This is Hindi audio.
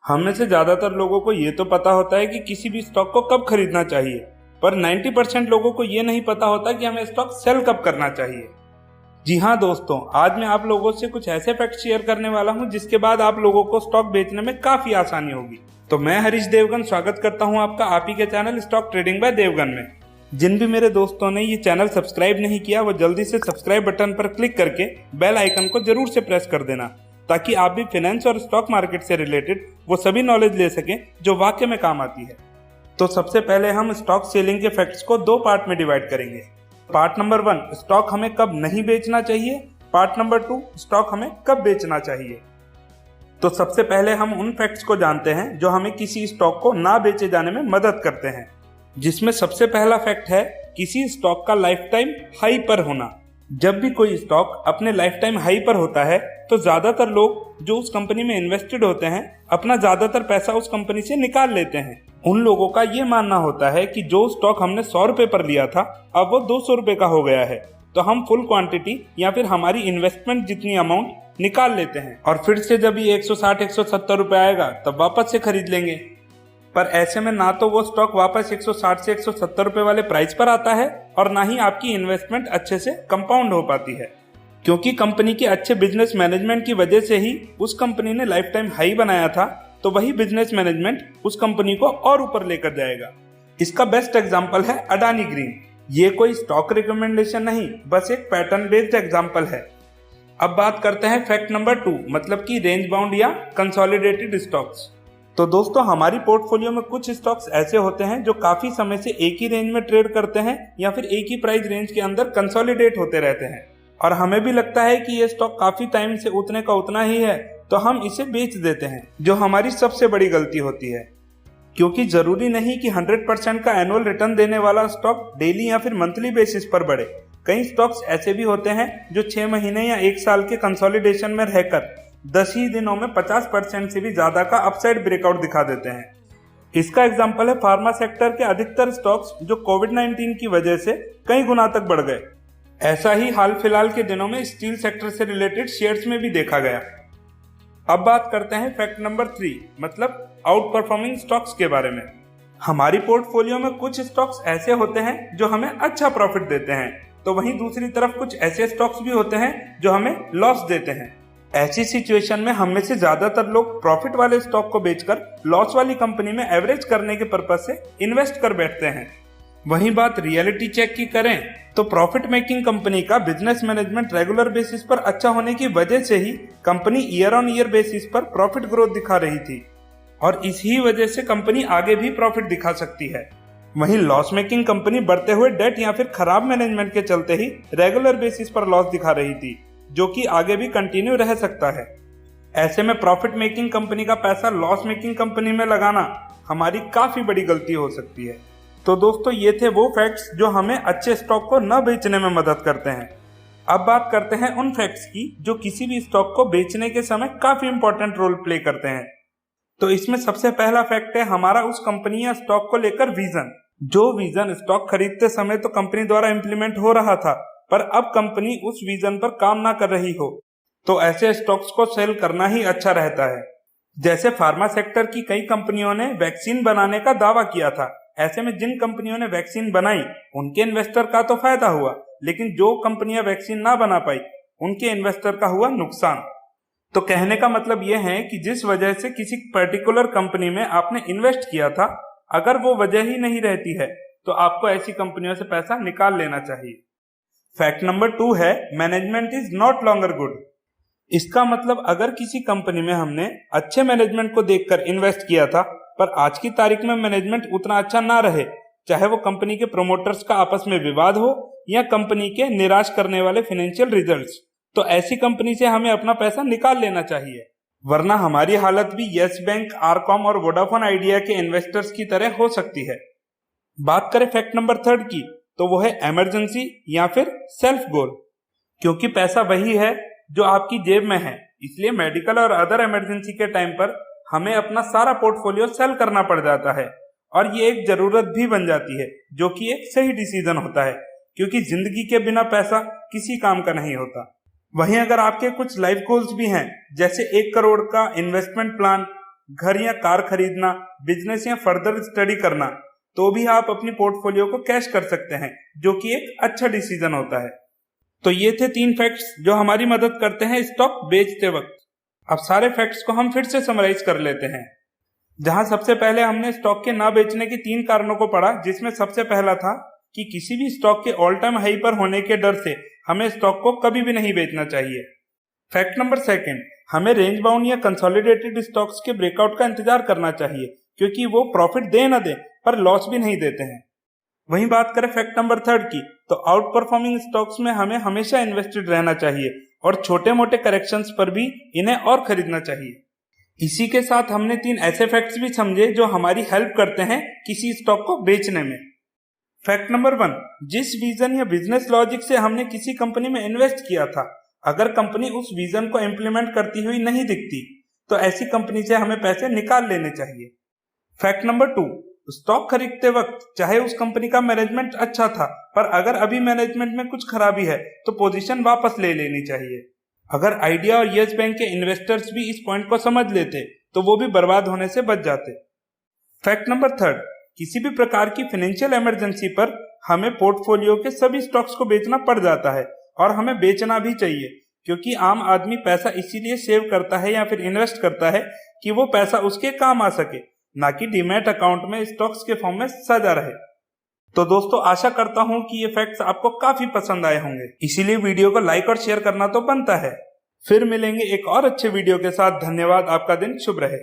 हम में से ज्यादातर लोगों को ये तो पता होता है कि किसी भी स्टॉक को कब खरीदना चाहिए, पर 90% लोगों को ये नहीं पता होता कि हमें स्टॉक सेल कब करना चाहिए। जी हाँ दोस्तों, आज मैं आप लोगों से कुछ ऐसे फैक्ट शेयर करने वाला हूँ जिसके बाद आप लोगों को स्टॉक बेचने में काफी आसानी होगी। तो मैं हरीश देवगन स्वागत करता हूँ आपका आप ही के channel stock trading by Devgan में। जिन भी मेरे दोस्तों ने ये चैनल सब्सक्राइब नहीं किया वो जल्दी से सब्सक्राइब बटन पर क्लिक करके बेल आइकन को जरूर से प्रेस कर देना, ताकि आप भी फाइनेंस और स्टॉक मार्केट से रिलेटेड वो सभी नॉलेज ले सकें जो वाकई में काम आती है। तो सबसे पहले हम स्टॉक सेलिंग के फैक्ट्स को दो पार्ट में डिवाइड करेंगे। पार्ट नंबर 1, स्टॉक हमें कब नहीं बेचना चाहिए। पार्ट नंबर 2, स्टॉक हमें कब बेचना चाहिए। तो सबसे पहले हम उन फैक्ट्स को जानते हैं जो हमें किसी स्टॉक को ना बेचे जाने में मदद करते हैं, जिसमें सबसे पहला फैक्ट है किसी स्टॉक का लाइफ टाइम हाई पर होना। जब भी कोई स्टॉक अपने लाइफ टाइम हाई पर होता है तो ज्यादातर लोग जो उस कंपनी में इन्वेस्टेड होते हैं अपना ज्यादातर पैसा उस कंपनी से निकाल लेते हैं। उन लोगों का ये मानना होता है कि जो स्टॉक हमने 100 रुपए पर लिया था अब वो 200 रुपए का हो गया है, तो हम फुल क्वांटिटी या फिर हमारी इन्वेस्टमेंट जितनी अमाउंट निकाल लेते हैं और फिर से जब ये 160-170 रुपए आएगा तब वापस से खरीद लेंगे। पर ऐसे में ना तो वो स्टॉक वापस 160 से 170 रुपए वाले प्राइस पर आता है और ना ही आपकी इन्वेस्टमेंट अच्छे से कंपाउंड हो पाती है, क्योंकि कंपनी के अच्छे बिजनेस मैनेजमेंट की वजह से ही उस कंपनी ने लाइफ टाइम हाई बनाया था, तो वही बिजनेस मैनेजमेंट उस कंपनी को और ऊपर लेकर जाएगा। इसका बेस्ट एग्जांपल है अडानी ग्रीन। ये कोई स्टॉक रिकमेंडेशन नहीं, बस एक पैटर्न बेस्ड एग्जांपल है। अब बात करते हैं फैक्ट नंबर 2, मतलब कि रेंज बाउंड या कंसोलिडेटेड स्टॉक्स। तो दोस्तों, हमारी पोर्टफोलियो में कुछ स्टॉक्स ऐसे होते हैं जो काफी समय से एक ही रेंज में ट्रेड करते हैं या फिर एक ही प्राइस रेंज के अंदर कंसोलिडेट होते रहते हैं और हमें भी लगता है कि ये स्टॉक काफी टाइम से उतने का उतना ही है, तो हम इसे बेच देते हैं, जो हमारी सबसे बड़ी गलती होती है। क्योंकि जरूरी नहीं कि 100% का एनुअल रिटर्न देने वाला स्टॉक डेली या फिर मंथली बेसिस पर बढ़े। कई स्टॉक्स ऐसे भी होते हैं जो 6 महीने या 1 साल के कंसोलिडेशन में रहकर 10 ही दिनों में 50% से भी ज्यादा का अपसाइड ब्रेकआउट दिखा देते हैं। इसका एग्जांपल है फार्मा सेक्टर के अधिकतर स्टॉक्स जो कोविड-19 की वजह से कई गुना तक बढ़ गए। ऐसा ही हाल फिलहाल के दिनों में स्टील सेक्टर से रिलेटेड शेयर्स में भी देखा गया। अब बात करते हैं फैक्ट नंबर 3, मतलब आउट परफॉर्मिंग स्टॉक्स के बारे में। हमारी पोर्टफोलियो में कुछ स्टॉक्स ऐसे होते हैं जो हमें अच्छा प्रॉफिट देते हैं, तो वहीं दूसरी तरफ कुछ ऐसे स्टॉक्स भी होते हैं जो हमें लॉस देते हैं। ऐसी सिचुएशन में हम में से ज्यादातर लोग प्रॉफिट वाले स्टॉक को बेचकर लॉस वाली कंपनी में एवरेज करने के पर्पज से इन्वेस्ट कर बैठते हैं। वहीं बात रियलिटी चेक की करें तो प्रॉफिट मेकिंग कंपनी का बिजनेस मैनेजमेंट रेगुलर बेसिस पर अच्छा होने की वजह से ही company year on year basis पर प्रॉफिट ग्रोथ दिखा रही थी और इसी वजह से कंपनी आगे भी प्रॉफिट दिखा सकती है। वहीं लॉस मेकिंग कंपनी बढ़ते हुए डेट या फिर खराब मैनेजमेंट के चलते ही रेगुलर बेसिस पर लॉस दिखा रही थी, जो कि आगे भी कंटिन्यू रह सकता है। ऐसे में प्रॉफिट मेकिंग कंपनी का पैसा लॉस मेकिंग कंपनी में लगाना हमारी काफी बड़ी गलती हो सकती है। तो दोस्तों, ये थे वो फैक्ट्स जो हमें अच्छे स्टॉक को न बेचने में मदद करते हैं। अब बात करते हैं उन फैक्ट्स की जो किसी भी स्टॉक को बेचने के समय काफी इंपॉर्टेंट रोल प्ले करते हैं। तो इसमें सबसे पहला फैक्ट है हमारा उस कंपनी या स्टॉक को लेकर विजन। जो विजन स्टॉक खरीदते समय तो कंपनी द्वारा इम्प्लीमेंट हो रहा था, पर अब कंपनी उस विजन पर काम ना कर रही हो, तो ऐसे स्टॉक्स को सेल करना ही अच्छा रहता है। जैसे फार्मा सेक्टर की कई कंपनियों ने वैक्सीन बनाने का दावा किया था। ऐसे में जिन कंपनियों ने वैक्सीन बनाई उनके इन्वेस्टर का तो फायदा हुआ, लेकिन जो कंपनियां वैक्सीन ना बना पाई उनके इन्वेस्टर का हुआ नुकसान। तो कहने का मतलब यह है कि जिस वजह से किसी पर्टिकुलर कंपनी में आपने इन्वेस्ट किया था, अगर वो वजह ही नहीं रहती है तो आपको ऐसी कंपनियों से पैसा निकाल लेना चाहिए। फैक्ट नंबर 2 है management is not longer good. इसका मतलब अगर किसी कंपनी में हमने अच्छे मैनेजमेंट को देखकर इन्वेस्ट किया था, पर आज की तारीख में मैनेजमेंट उतना अच्छा ना रहे, चाहे वो कंपनी के प्रोमोटर्स का आपस में विवाद हो या कंपनी के निराश करने वाले फाइनेंशियल रिजल्ट्स, तो ऐसी कंपनी से हमें अपना पैसा निकाल लेना चाहिए, वरना हमारी हालत भी यस बैंक, आरकॉम और वोडाफोन आइडिया के इन्वेस्टर्स की तरह हो सकती है। बात करें फैक्ट नंबर 3 की, तो वो है इमरजेंसी या फिर सेल्फ गोल। क्योंकि पैसा वही है जो आपकी जेब में है, इसलिए मेडिकल और अदर इमरजेंसी के टाइम पर हमें अपना सारा पोर्टफोलियो सेल करना पड़ जाता है और ये एक जरूरत भी बन जाती है, जो कि एक सही डिसीजन होता है, क्योंकि जिंदगी के बिना पैसा किसी काम का नहीं होता। वहीं अगर आपके कुछ लाइफ गोल्स भी हैं, जैसे 1 करोड़ का इन्वेस्टमेंट प्लान घर या कार खरीदना, बिजनेस या फर्दर स्टडी करना, तो भी आप अपनी पोर्टफोलियो को कैश कर सकते हैं, जो कि एक अच्छा डिसीजन होता है। तो ये थे 3 फैक्ट्स जो हमारी मदद करते हैं स्टॉक बेचते वक्त। अब सारे फैक्ट्स को हम फिर से समराइज कर लेते हैं। जहां सबसे पहले हमने स्टॉक के ना बेचने के 3 कारणों को पढ़ा, जिसमें सबसे पहला था कि किसी भी स्टॉक के ऑल टाइम हाई पर होने के डर से हमें स्टॉक को कभी भी नहीं बेचना चाहिए। फैक्ट नंबर 2, हमें रेंज बाउंड या कंसोलिडेटेड स्टॉक्स के ब्रेकआउट का इंतजार करना चाहिए, क्योंकि वो प्रॉफिट दे ना दे पर लॉस भी नहीं देते हैं। वहीं बात करें फैक्ट नंबर 3 की, तो आउट परफॉर्मिंग स्टॉक्स में हमें हमेशा इन्वेस्टेड रहना चाहिए और छोटे मोटे करेक्शंस पर भी इन्हें और खरीदना चाहिए। इसी के साथ हमने 3 ऐसे फैक्ट्स भी समझे जो हमारी हेल्प करते हैं किसी स्टॉक को बेचने में। फैक्ट नंबर 1, जिस विजन या बिजनेस लॉजिक से हमने किसी कंपनी में इन्वेस्ट किया था, अगर कंपनी उस विजन को इम्प्लीमेंट करती हुई नहीं दिखती तो ऐसी कंपनी से हमें पैसे निकाल लेने चाहिए। फैक्ट नंबर 2, स्टॉक खरीदते वक्त चाहे उस कंपनी का मैनेजमेंट अच्छा था, पर अगर अभी मैनेजमेंट में कुछ खराबी है तो पोजीशन वापस ले लेनी चाहिए। अगर आइडिया और यस बैंक के इन्वेस्टर्स भी इस पॉइंट को समझ लेते तो वो भी बर्बाद होने से बच जाते। फैक्ट नंबर 3, किसी भी प्रकार की फाइनेंशियल इमरजेंसी पर हमें पोर्टफोलियो के सभी स्टॉक्स को बेचना पड़ जाता है, और हमें बेचना भी चाहिए, क्योंकि आम आदमी पैसा इसीलिए सेव करता है या फिर इन्वेस्ट करता है कि वो पैसा उसके काम आ सके, ना कि डीमैट अकाउंट में स्टॉक्स के फॉर्म में सजा रहे। तो दोस्तों, आशा करता हूं कि ये फैक्ट्स आपको काफी पसंद आए होंगे, इसीलिए वीडियो को लाइक और शेयर करना तो बनता है। फिर मिलेंगे एक और अच्छे वीडियो के साथ। धन्यवाद, आपका दिन शुभ रहे।